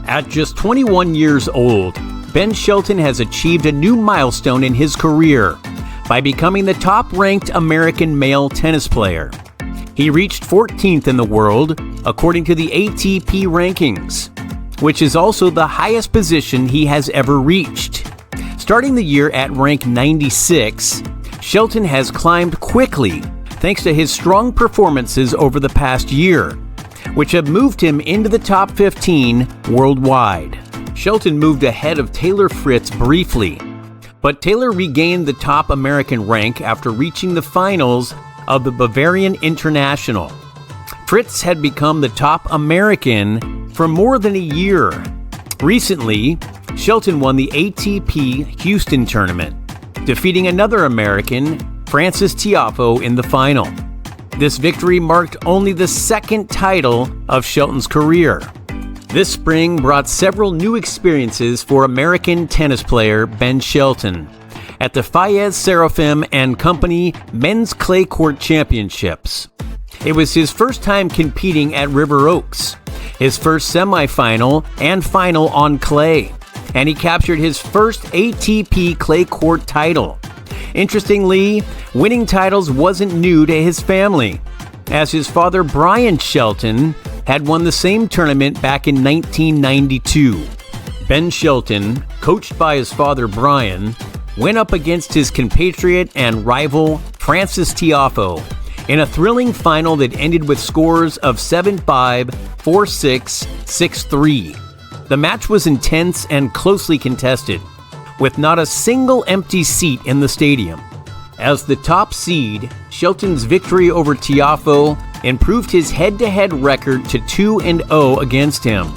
At just 21 years old, Ben Shelton has achieved a new milestone in his career by becoming the top-ranked American male tennis player. He reached 14th in the world, according to the ATP rankings, which is also the highest position he has ever reached. Starting the year at rank 96, Shelton has climbed quickly thanks to his strong performances over the past year, which have moved him into the top 15 worldwide. Shelton moved ahead of Taylor Fritz briefly, but Taylor regained the top American rank after reaching the finals of the Bavarian International. Fritz had become the top American for more than a year. Recently, Shelton won the ATP Houston tournament, defeating another American, Frances Tiafoe, in the final. This victory marked only the second title of Shelton's career. This spring brought several new experiences for American tennis player Ben Shelton at the Fayez Sarofim Co Men's Clay Court Championships. It was his first time competing at River Oaks, his first semifinal and final on clay, and he captured his first ATP clay court title. Interestingly, winning titles wasn't new to his family, as his father Brian Shelton had won the same tournament back in 1992. Ben Shelton, coached by his father Brian, went up against his compatriot and rival Frances Tiafoe in a thrilling final that ended with scores of 7-5, 4-6, 6-3. The match was intense and closely contested, with not a single empty seat in the stadium. As the top seed, Shelton's victory over Tiafoe improved his head-to-head record to 2-0 against him,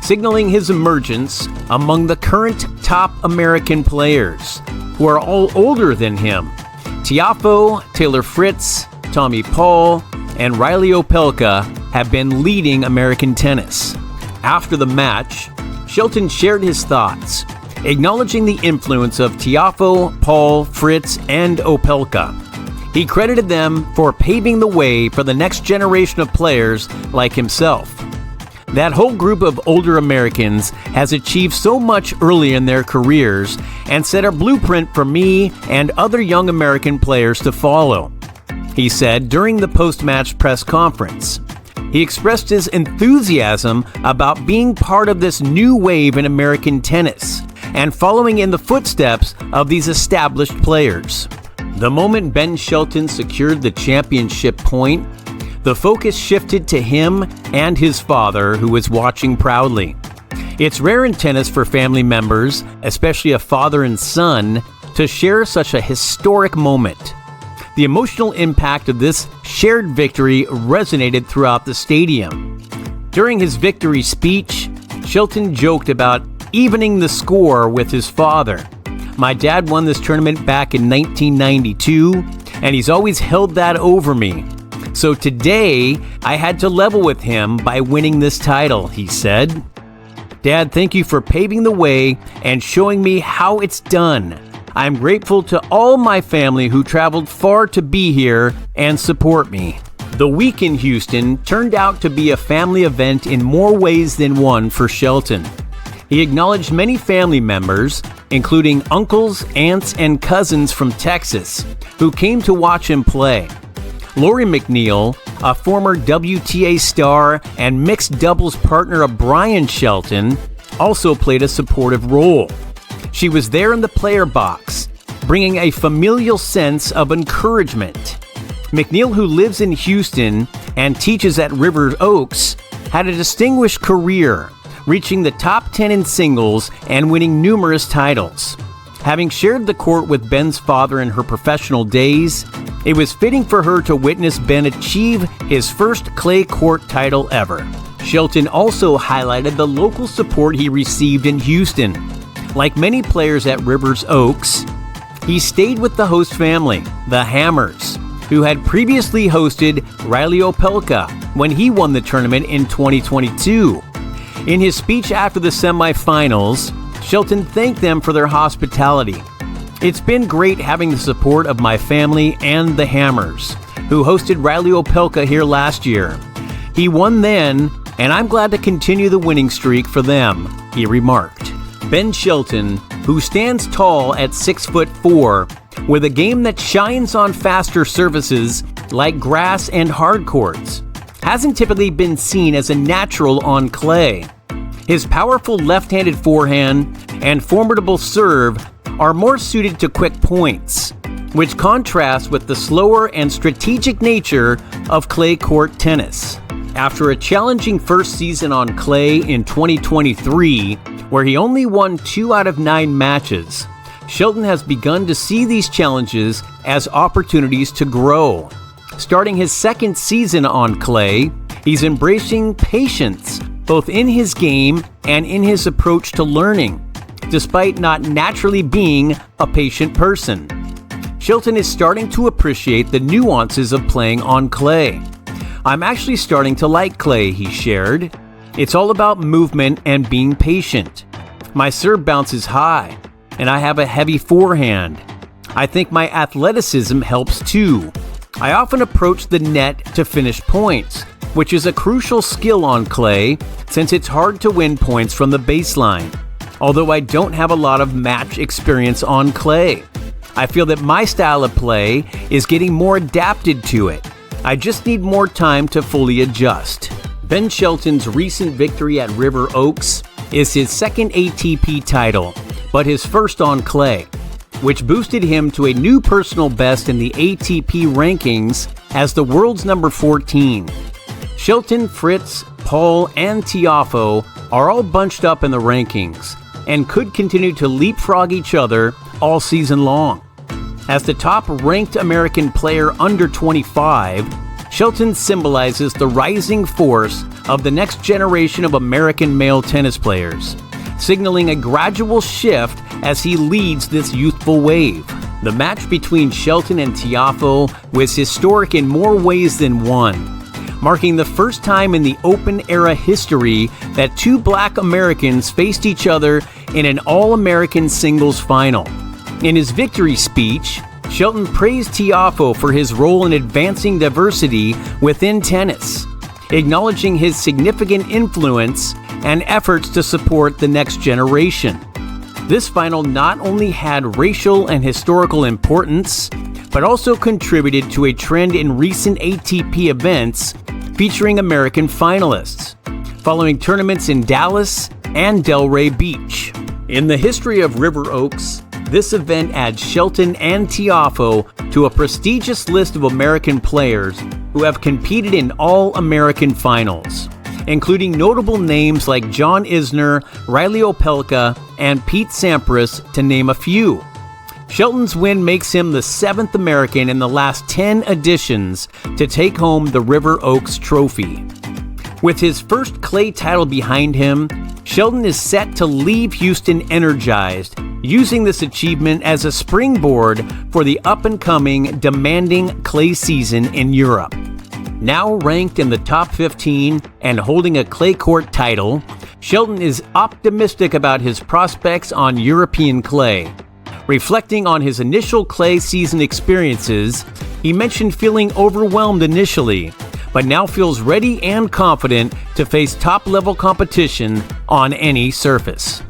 signaling his emergence among the current top American players, who are all older than him. Tiafoe, Taylor Fritz, Tommy Paul, and Riley Opelka have been leading American tennis. After the match, Shelton shared his thoughts, acknowledging the influence of Tiafoe, Paul, Fritz, and Opelka. He credited them for paving the way for the next generation of players like himself. That whole group of older Americans has achieved so much early in their careers and set a blueprint for me and other young American players to follow, he said during the post-match press conference. He expressed his enthusiasm about being part of this new wave in American tennis and following in the footsteps of these established players. The moment Ben Shelton secured the championship point, the focus shifted to him and his father, who was watching proudly. It's rare in tennis for family members, especially a father and son, to share such a historic moment. The emotional impact of this shared victory resonated throughout the stadium. During his victory speech, Shelton joked about evening the score with his father. "My dad won this tournament back in 1992, and he's always held that over me. So today, I had to level with him by winning this title," he said. "Dad, thank you for paving the way and showing me how it's done. I'm grateful to all my family who traveled far to be here and support me." The week in Houston turned out to be a family event in more ways than one for Shelton. He acknowledged many family members, including uncles, aunts, and cousins from Texas, who came to watch him play. Lori McNeil, a former WTA star and mixed doubles partner of Brian Shelton, also played a supportive role. She was there in the player box, bringing a familial sense of encouragement. McNeil, who lives in Houston and teaches at River Oaks, had a distinguished career, reaching the top 10 in singles and winning numerous titles. Having shared the court with Ben's father in her professional days, it was fitting for her to witness Ben achieve his first clay court title ever. Shelton also highlighted the local support he received in Houston. Like many players at Rivers Oaks, he stayed with the host family, the Hammers, who had previously hosted Riley Opelka when he won the tournament in 2022. In his speech after the semifinals, Shelton thanked them for their hospitality. "It's been great having the support of my family and the Hammers, who hosted Riley Opelka here last year. He won then, and I'm glad to continue the winning streak for them, he remarked. Ben Shelton, who stands tall at 6'4", with a game that shines on faster surfaces like grass and hard courts, hasn't typically been seen as a natural on clay. His powerful left-handed forehand and formidable serve are more suited to quick points, which contrasts with the slower and strategic nature of clay court tennis. After a challenging first season on clay in 2023, where he only won 2 out of 9 matches, Shelton has begun to see these challenges as opportunities to grow. Starting his second season on clay, he's embracing patience, both in his game and in his approach to learning, despite not naturally being a patient person. Shelton is starting to appreciate the nuances of playing on clay. I'm actually starting to like clay, he shared. It's all about movement and being patient. My serve bounces high, and I have a heavy forehand. I think my athleticism helps too. I often approach the net to finish points, which is a crucial skill on clay since it's hard to win points from the baseline. Although I don't have a lot of match experience on clay, I feel that my style of play is getting more adapted to it. I just need more time to fully adjust. Ben Shelton's recent victory at River Oaks is his second ATP title, but his first on clay, which boosted him to a new personal best in the ATP rankings as the world's number 14. Shelton, Fritz, Paul, and Tiafoe are all bunched up in the rankings and could continue to leapfrog each other all season long. As the top-ranked American player under 25, Shelton symbolizes the rising force of the next generation of American male tennis players, signaling a gradual shift as he leads this youthful wave. The match between Shelton and Tiafoe was historic in more ways than one, marking the first time in the Open-era history that 2 Black Americans faced each other in an All-American singles final. In his victory speech, Shelton praised Tiafoe for his role in advancing diversity within tennis, acknowledging his significant influence and efforts to support the next generation. This final not only had racial and historical importance, but also contributed to a trend in recent ATP events featuring American finalists, following tournaments in Dallas and Delray Beach. In the history of River Oaks, this event adds Shelton and Tiafoe to a prestigious list of American players who have competed in All-American finals, including notable names like John Isner, Riley Opelka, and Pete Sampras, to name a few. Shelton's win makes him the 7th American in the last 10 editions to take home the River Oaks Trophy. With his first clay title behind him, Shelton is set to leave Houston energized, using this achievement as a springboard for the up-and-coming, demanding clay season in Europe. Now ranked in the top 15 and holding a clay court title, Shelton is optimistic about his prospects on European clay. Reflecting on his initial clay season experiences, he mentioned feeling overwhelmed initially, but now feels ready and confident to face top-level competition on any surface.